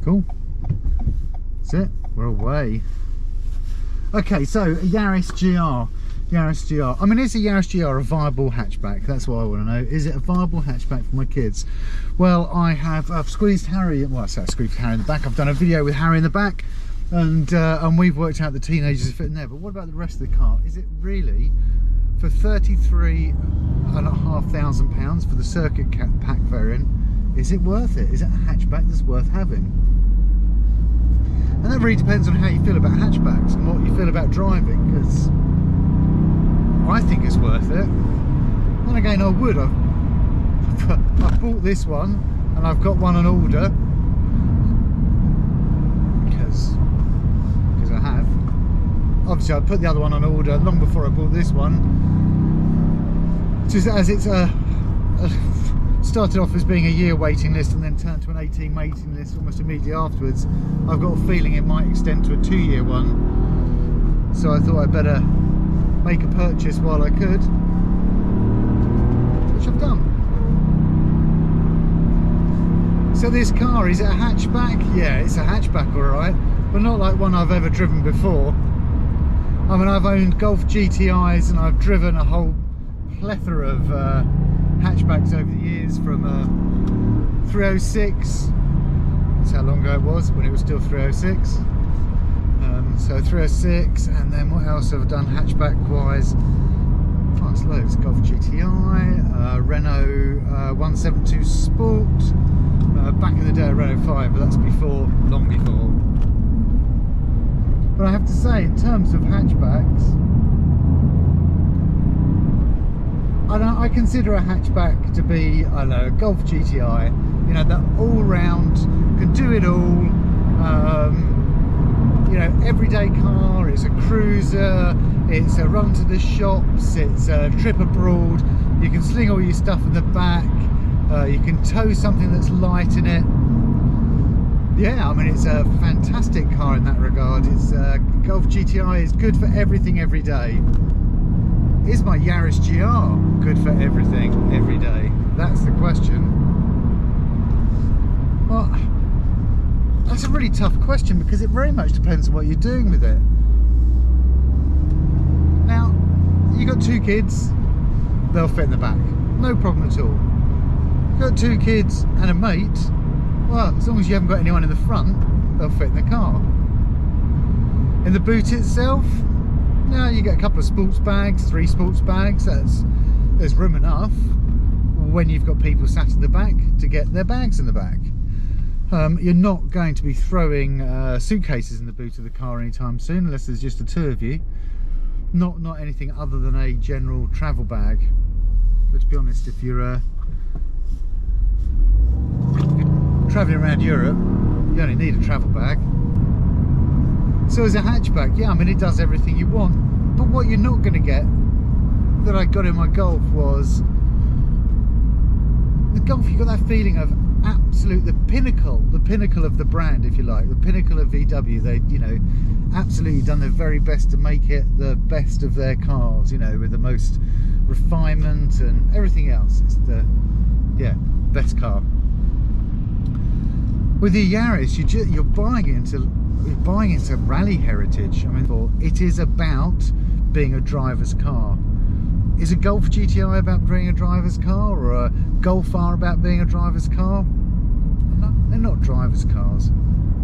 Cool. That's it. We're away. Okay, so a Yaris GR. Yaris GR. I mean, is a Yaris GR a viable hatchback? That's what I want to know. Is it a viable hatchback for my kids? Well, I've squeezed Harry. Well, I say I squeezed Harry in the back. I've done a video with Harry in the back, and we've worked out the teenagers fit in there. But what about the rest of the car? Is it really, for £33,500 for the circuit pack variant, is it worth it? Is it a hatchback that's worth having? And that really depends on how you feel about hatchbacks and what you feel about driving, because I think it's worth it. Then again, I would. I've bought this one and I've got one on order because I have. Obviously I put the other one on order long before I bought this one, just as it's started off as being a year waiting list and then turned to an 18 waiting list almost immediately afterwards. I've got a feeling it might extend to a 2-year one, so I thought I'd better make a purchase while I could, which I've done. So this car, is it a hatchback? Yeah, it's a hatchback, alright, but not like one I've ever driven before. I mean, I've owned Golf GTIs and I've driven a whole plethora of hatchbacks over the years, from 306, that's how long ago it was, when it was still 306. So 306, and then what else have I done hatchback wise? Oh, it's loads. Golf GTI, Renault 172 Sport, back in the day a Renault 5, but that's before, long before. But I have to say, in terms of hatchbacks, I consider a hatchback to be, I don't know, a Golf GTI, you know, that all-round, can do it all, you know, everyday car. It's a cruiser, it's a run to the shops, it's a trip abroad, you can sling all your stuff in the back, you can tow something that's light in it. Yeah, I mean, it's a fantastic car in that regard. It's Golf GTI is good for everything every day. Is my Yaris GR good for everything every day? That's the question. Well, that's a really tough question, because it very much depends on what you're doing with it. Now, you got 2 kids, they'll fit in the back, no problem at all. You've got 2 kids and a mate, well, as long as you haven't got anyone in the front, they'll fit in the car. In the boot itself, now you get a couple of sports bags, 3 sports bags, there's room enough when you've got people sat in the back to get their bags in the back. You're not going to be throwing suitcases in the boot of the car anytime soon, unless there's just the 2 of you. Not anything other than a general travel bag. But to be honest, if you're travelling around Europe, you only need a travel bag. So as a hatchback, yeah, I mean, it does everything you want. But what you're not going to get, that I got in my Golf, was the Golf, you got that feeling of absolute, the pinnacle of the brand, if you like, the pinnacle of VW. They, you know, absolutely done their very best to make it the best of their cars, you know, with the most refinement and everything else. It's the, yeah, best car. With the Yaris, you're buying into rally heritage. I mean, it is about being a driver's car. Is a Golf GTI about being a driver's car, or a Golf R about being a driver's car? No, they're not driver's cars.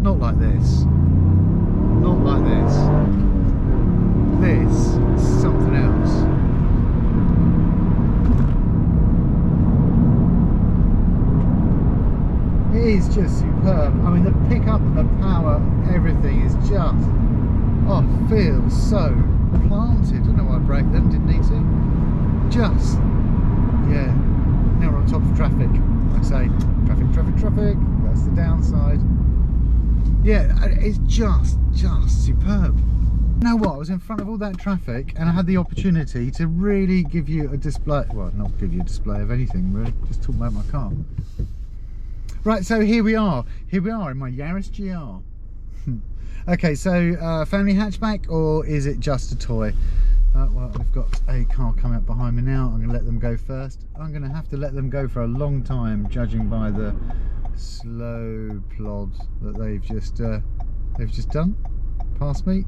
Not like this. Not like this. This is something else. It is just superb. I mean, the pickup and the power, everything is just, oh, feels so planted. I don't know why I braked them, didn't need to. Just, yeah. Now we're on top of traffic. Like I say, traffic. That's the downside. Yeah, it's just superb. You know what? I was in front of all that traffic and I had the opportunity to really give you a display. Well, not give you a display of anything, really. Just talk about my car. Right, so here we are in my Yaris GR. Okay, so family hatchback, or is it just a toy? Well, I've got a car coming up behind me now. I'm going to let them go first. I'm going to have to let them go for a long time, judging by the slow plod that they've just done past me.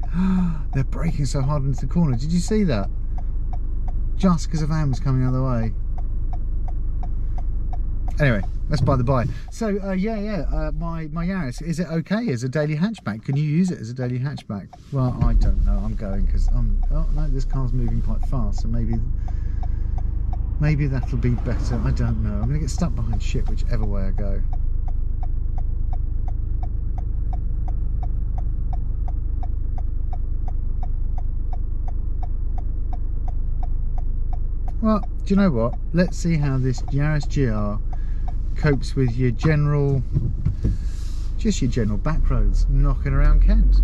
They're braking so hard into the corner. Did you see that? Just because a van was coming the other way. Anyway, that's by the by. So my Yaris, is it okay as a daily hatchback? Can you use it as a daily hatchback? Well, I don't know. I'm going because oh no, this car's moving quite fast, so maybe that'll be better. I don't know. I'm gonna get stuck behind shit whichever way I go. Well, do you know what? Let's see how this Yaris GR copes with your general back roads knocking around Kent.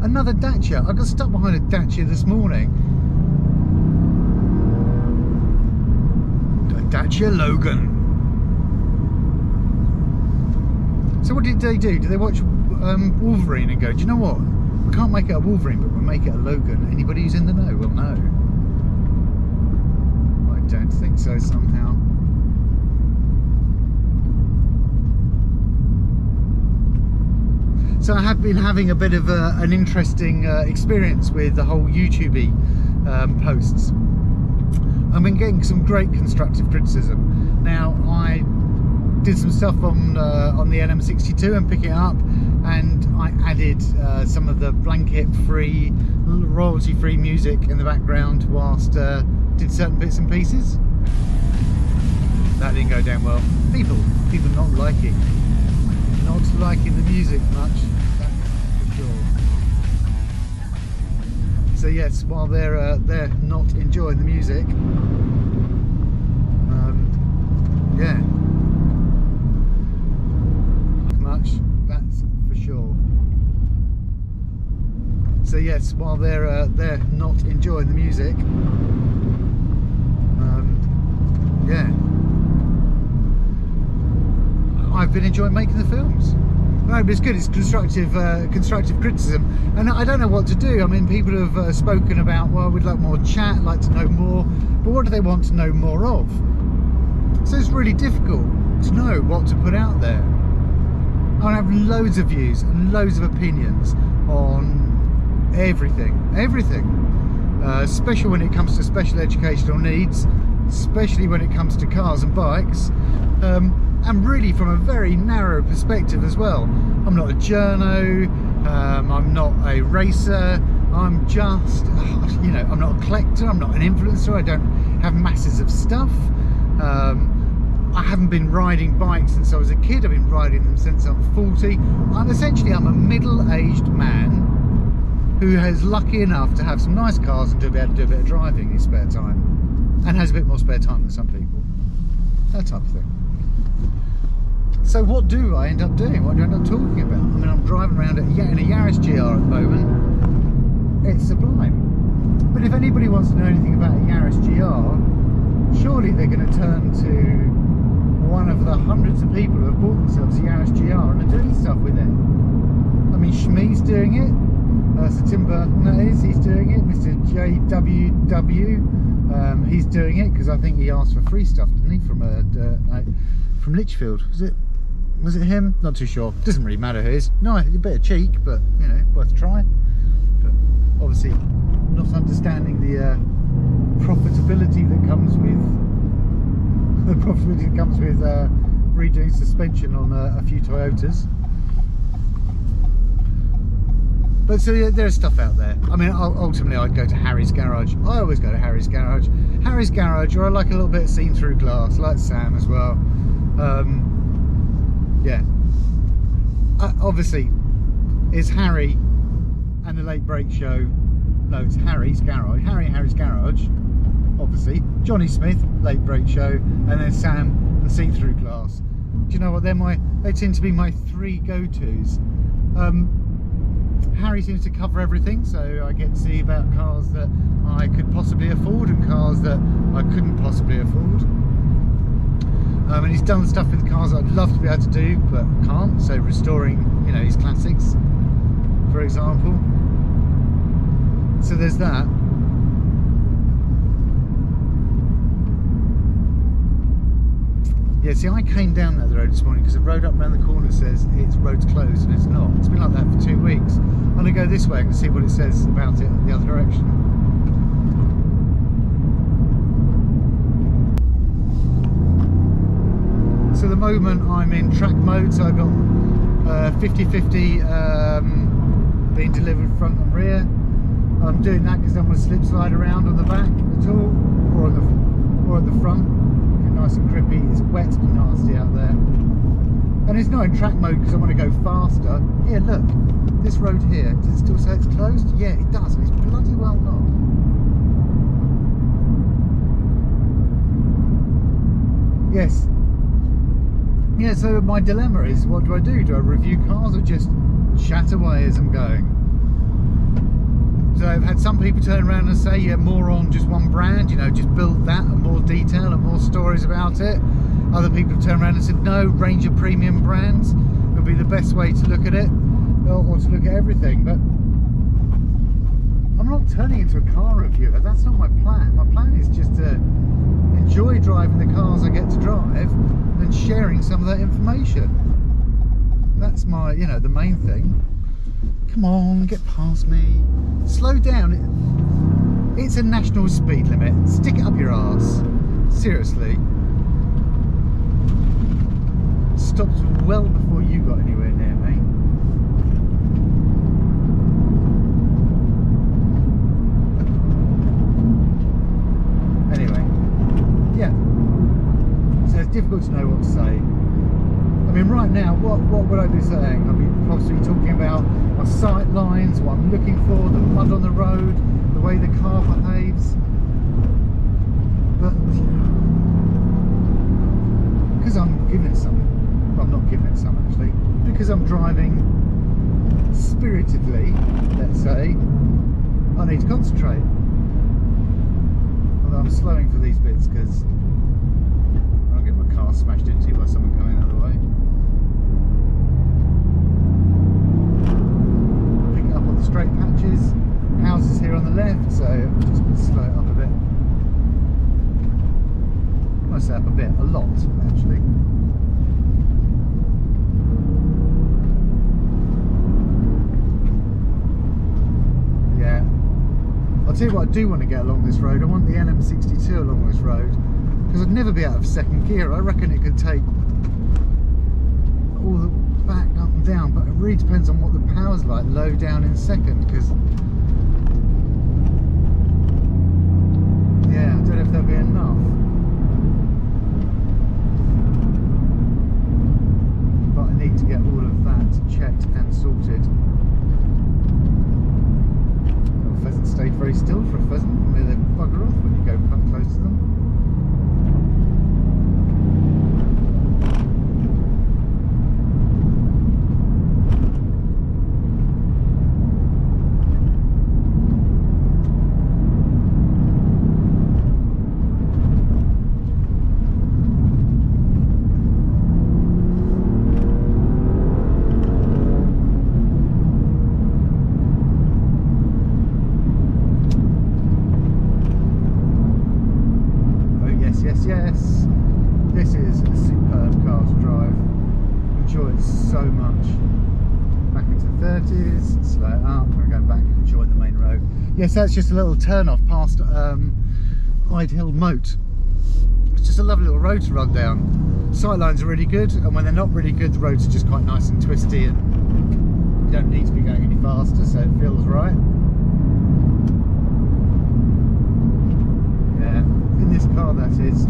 Another Dacia. I got stuck behind a Dacia this morning. A Dacia Logan. So what did they do? Did they watch Wolverine and go, do you know what? We can't make it a Wolverine, but we'll make it a Logan. Anybody who's in the know will know. I don't think so somehow. So I have been having a bit of an interesting experience with the whole YouTube posts. I've been getting some great constructive criticism. Now I did some stuff on the LM62 and picking it up, and I added some of the blanket-free, royalty-free music in the background whilst did certain bits and pieces. That didn't go down well. People not liking the music much, that's for sure. So yes, while they're not enjoying the music, yeah, much, that's for sure. So yes, while they're not enjoying the music, yeah, I've been enjoying making the films. No, but it's good. It's constructive criticism, and I don't know what to do. I mean, people have spoken about, well, we'd like more chat, like to know more, but what do they want to know more of? So it's really difficult to know what to put out there. I have loads of views and loads of opinions on everything, especially when it comes to special educational needs, especially when it comes to cars and bikes. And really from a very narrow perspective as well. I'm not a journo, I'm not a racer, I'm just, you know, I'm not a collector, I'm not an influencer, I don't have masses of stuff. I haven't been riding bikes since I was a kid, I've been riding them since I'm 40. I'm a middle-aged man who is lucky enough to have some nice cars and to be able to do a bit of driving in his spare time, and has a bit more spare time than some people. That type of thing. So what do I end up doing? What do I end up talking about? I mean, I'm driving around in a Yaris GR at the moment. It's sublime. But if anybody wants to know anything about a Yaris GR, surely they're going to turn to one of the hundreds of people who have bought themselves a Yaris GR and are doing stuff with it. I mean, Shmee's doing it. Sir Tim Burton he's doing it. Mr. JWW, he's doing it because I think he asked for free stuff, didn't he, from Lichfield, was it him? Not too sure. Doesn't really matter who it is. No, a bit of cheek, but you know, worth a try. But obviously, not understanding the profitability that comes with redoing suspension on a few Toyotas. But so yeah, there's stuff out there. I mean, ultimately I'd go to Harry's Garage. I always go to Harry's Garage. Harry's Garage, or I like a little bit of see-through glass, like Sam as well. Yeah. Obviously, it's Harry and the Late Break Show. No, it's Harry's Garage. Harry's Garage, obviously. Johnny Smith, Late Break Show, and then Sam and see-through glass. Do you know what? They tend to be my three go-tos. Harry seems to cover everything, so I get to see about cars that I could possibly afford and cars that I couldn't possibly afford. And he's done stuff with cars I'd love to be able to do but can't, so restoring, you know, his classics, for example. So there's that. Yeah, see, I came down that road this morning because the road up around the corner says it's road's closed, and it's not. It's been like that for 2 weeks. I'm going to go this way and see what it says about it in the other direction. So at the moment I'm in track mode, so I've got 50-50 being delivered front and rear. I'm doing that because I don't want to slip slide around on the back at all, or at the front. Nice and grippy. It's wet and nasty out there, and it's not in track mode because I want to go faster. Yeah, look, this road here, does it still say it's closed? Yeah, it does, and it's bloody well not. Yes. Yeah, so my dilemma is, what do? Do I review cars or just chat away as I'm going? So I've had some people turn around and say, yeah, more on just one brand, you know, just build that and more detail and more stories about it. Other people have turned around and said, no, range of premium brands will be the best way to look at it, or to look at everything. But I'm not turning into a car reviewer. That's not my plan. My plan is just to enjoy driving the cars I get to drive and sharing some of that information. That's my, you know, the main thing. Come on, get past me. Slow down. It's a national speed limit. Stick it up your arse. Seriously. Stopped well before you got anywhere near me. Anyway, yeah. So it's difficult to know what to say. I mean, right now, what would I be saying? I mean, possibly talking about my sight lines, what I'm looking for, the mud on the road, the way the car behaves. But because I'm giving it some, well, I'm not giving it some actually, because I'm driving spiritedly, let's say, I need to concentrate. Although I'm slowing for these bits because I'll get my car smashed into by someone coming the other way. Straight patches, houses here on the left, so I'm just going to slow it up a bit. I say up a bit, a lot actually. Yeah, I'll tell you what I do want to get along this road. I want the LM62 along this road because I'd never be out of second gear. I reckon it could take all the back up and down, but it really depends on what the power's like low down in second, because yeah, I don't know if there'll be enough, but I need to get all of that checked and sorted. The pheasant stayed very still for a pheasant. I mean, they bugger off when you go quite close to them. Yes, this is a superb car to drive. Enjoy it so much. Back into 30s, slow it up, we're going back and enjoy the main road. Yes, that's just a little turn off past Hyde Hill Moat. It's just a lovely little road to run down. Sight lines are really good, and when they're not really good, the roads are just quite nice and twisty and You don't need to be going any faster, so it feels right. Yeah, in this car that is.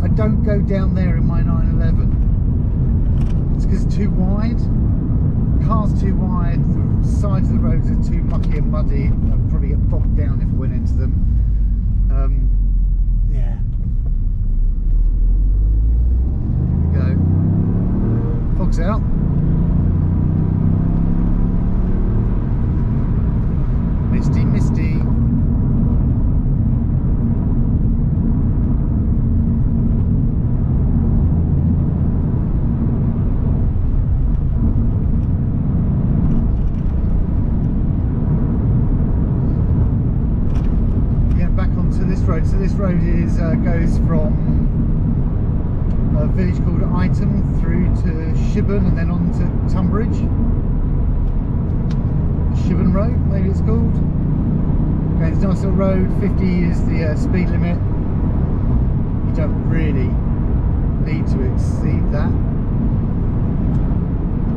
I don't go down there in my 911. It's because it's too wide. The car's too wide, the sides of the roads are too mucky and muddy. I'd probably get bogged down if I went into them. Yeah. Here we go. Fog's out. Misty, misty. So this road is goes from a village called Ighton through to Shibburn and then on to Tunbridge. Shibburn Road, maybe it's called. Okay, it's a nice little road. 50 is the speed limit. You don't really need to exceed that.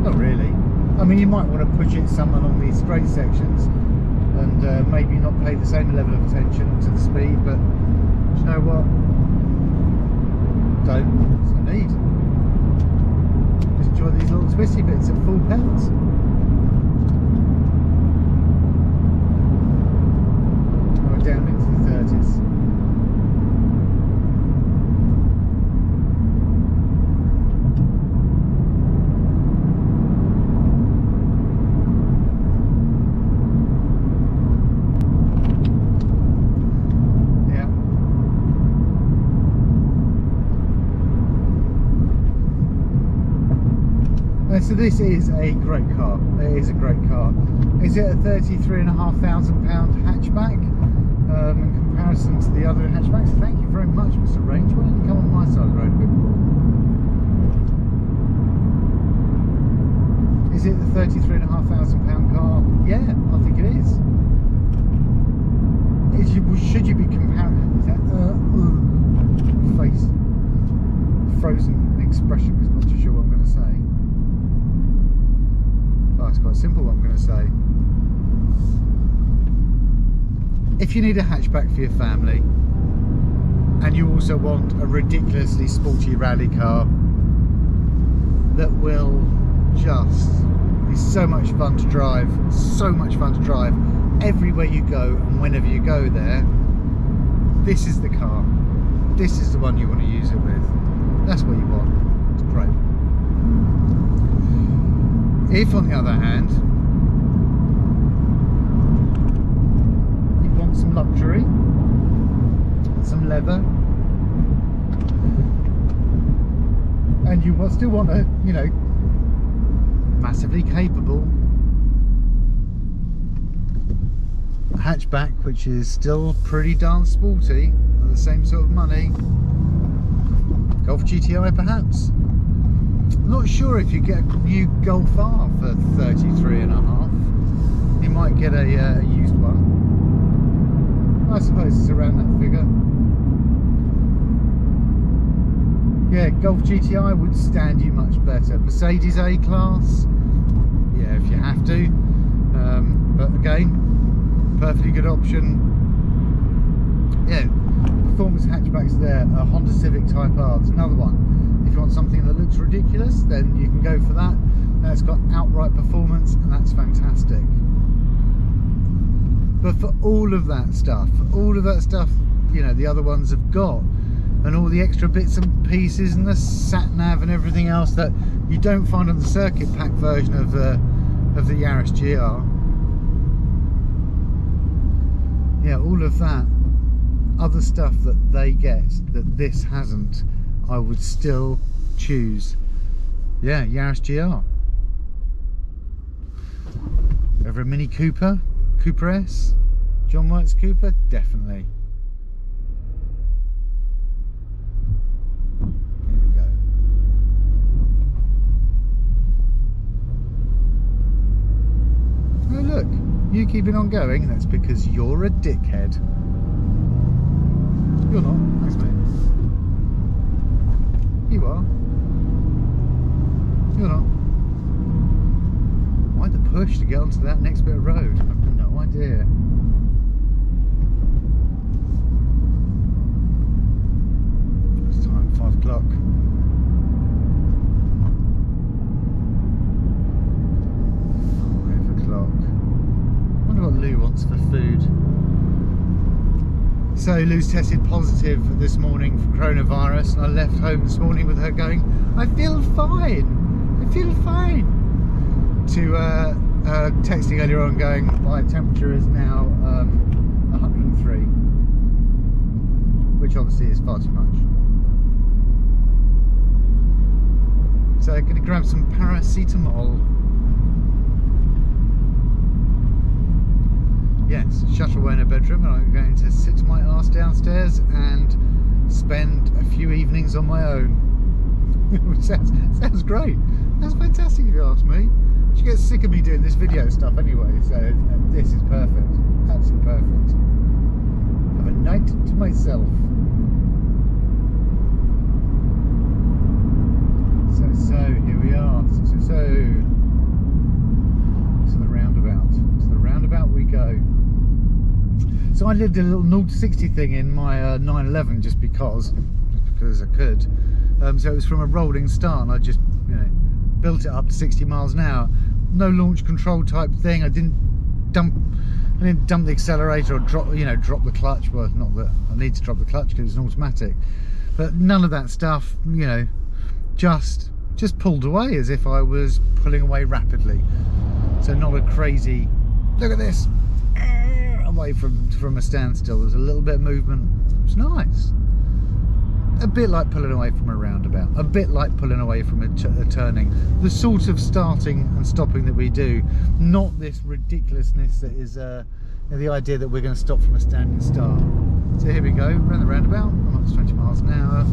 Not really. I mean, you might want to push it some along these straight sections and maybe not pay the same level of attention to the speed, but you know what? Don't. There's no need. Just enjoy these little twisty bits at full pelt. We're down into the 30s. So this is a great car. It is a great car. Is it a £33,500 hatchback in comparison to the other hatchbacks? Thank you very much, Mr. Range. Why don't you come on my side of the road a bit more? Is it the £33,500 car? Yeah, I think it is. Should you be comparing? Is that face frozen expression? Is not too sure what I'm going to say. Oh, it's quite simple what I'm going to say. If you need a hatchback for your family and you also want a ridiculously sporty rally car that will just be so much fun to drive, everywhere you go and whenever you go there, this is the car. This is the one you want to use it with. That's what you want. It's great. If, on the other hand, you want some luxury, some leather, and you still want a, you know, massively capable hatchback, which is still pretty darn sporty, for the same sort of money, Golf GTI perhaps. Not sure if you get a new Golf R for 33.5. You might get a used one. I suppose it's around that figure. Yeah, Golf GTI would stand you much better. Mercedes A-Class, yeah, if you have to. But again, perfectly good option. Yeah, performance hatchbacks there. A Honda Civic Type R, it's another one. If you want something that looks ridiculous, then you can go for that. Now it's got outright performance, and that's fantastic. But for all of that stuff, you know, the other ones have got, and all the extra bits and pieces, and the sat nav and everything else that you don't find on the circuit pack version of the Yaris GR. Yeah, all of that other stuff that they get that this hasn't, I would still choose, yeah, Yaris GR over a Mini Cooper, Cooper S, John White's Cooper, definitely. Here we go. Oh look, you keeping on going, that's because you're a dickhead. You're not, thanks mate. You are. You're not. push to get onto that next bit of road? I've no idea. It's time, 5 o'clock. 5 o'clock. I wonder what Lou wants for food. So Lou's tested positive this morning for coronavirus, and I left home this morning with her going, I feel fine, I feel fine. To texting earlier on going, my temperature is now 103, which obviously is far too much. So I'm going to grab some paracetamol. Yes, shut away in a bedroom, and I'm going to sit my ass downstairs and spend a few evenings on my own. Which sounds great. That's fantastic if you ask me. She gets sick of me doing this video stuff anyway, so this is perfect. Absolutely perfect. Have a night to myself. So here we are. So to the roundabout. To the roundabout we go. So I did a little 0 to 60 thing in my 911 just because I could. So it was from a rolling start, and I just, you know, built it up to 60 miles an hour. No launch control type thing. I didn't dump the accelerator or drop the clutch. Well, not that I need to drop the clutch because it's an automatic, but none of that stuff. You know, just pulled away as if I was pulling away rapidly. So not a crazy, look at this, away from a standstill. There's a little bit of movement. It's nice. A bit like pulling away from a roundabout, a bit like pulling away from a turning. The sort of starting and stopping that we do, not this ridiculousness that is the idea that we're going to stop from a standing start. So here we go, around the roundabout. I'm up to 20 miles an hour.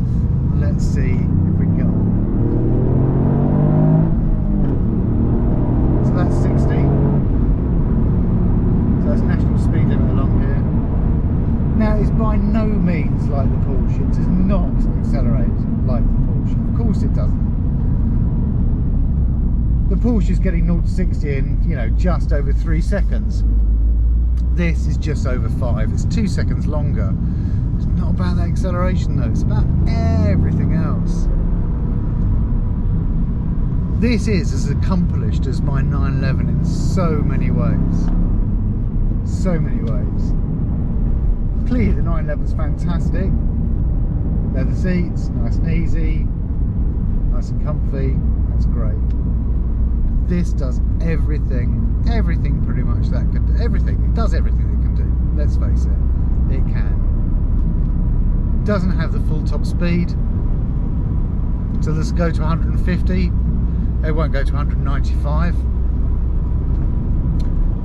Let's see if we can get on. So that's 60. So that's national speed limit along here. Now, it's by no means like the Porsche. It does not accelerate like the Porsche. Of course it doesn't. The Porsche is getting 0 to 60 in, you know, just over 3 seconds. This is just over 5. It's 2 seconds longer. It's not about that acceleration though. It's about everything else. This is as accomplished as my 911 in so many ways. So many ways. Clearly the 911's fantastic. Leather seats, nice and easy, nice and comfy, that's great. This does everything pretty much that can do. Everything, it does everything it can do, let's face it, it can. It doesn't have the full top speed, so let's go to 150, it won't go to 195.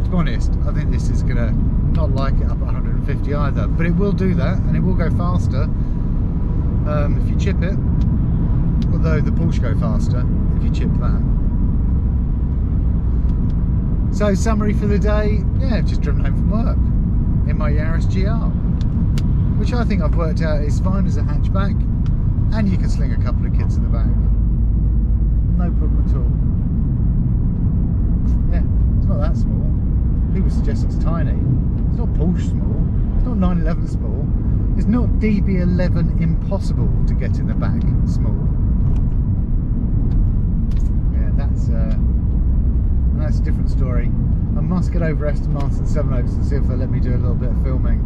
To be honest, I think this is gonna not like it up at 150 either, but it will do that, and it will go faster if you chip it, although the Porsche go faster if you chip that. So summary for the day, yeah, I've just driven home from work in my Yaris GR, which I think I've worked out is fine as a hatchback, and you can sling a couple of kids in the back, no problem at all. Yeah, it's not that small. People suggest it's tiny. It's not Porsche small, it's not 911 small, it's not DB11 impossible to get in the back small. Yeah, that's a different story. I must get over Aston Martin 7 Oaks and see if they'll let me do a little bit of filming.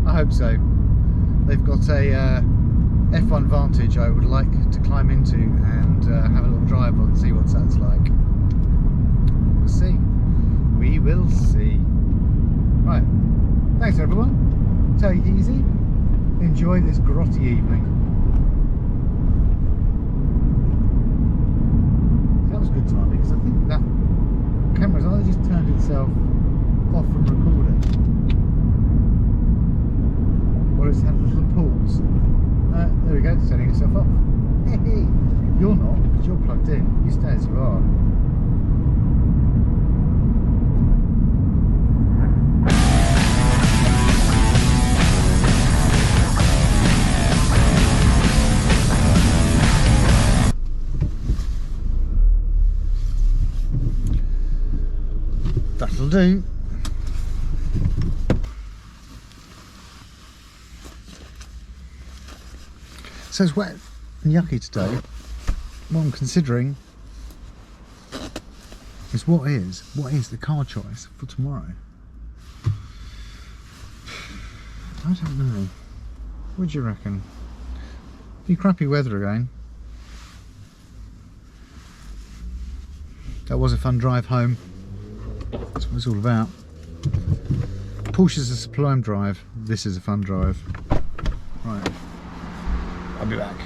I hope so. They've got a F1 Vantage I would like to climb into and have a little drive on and see what that's like. We'll see. We will see. Right, thanks everyone, take it easy, enjoy this grotty evening. That was good timing, because I think that camera's either just turned itself off from recording, or it's had a little pause. There we go, it's turning itself off. Hey, you're not, because you're plugged in, you stay as you are. do. So it's wet and yucky today. What I'm considering is what is the car choice for tomorrow? I don't know. What do you reckon? Be crappy weather again. That was a fun drive home. That's what it's all about. Porsche's a sublime drive. This is a fun drive. Right. I'll be back.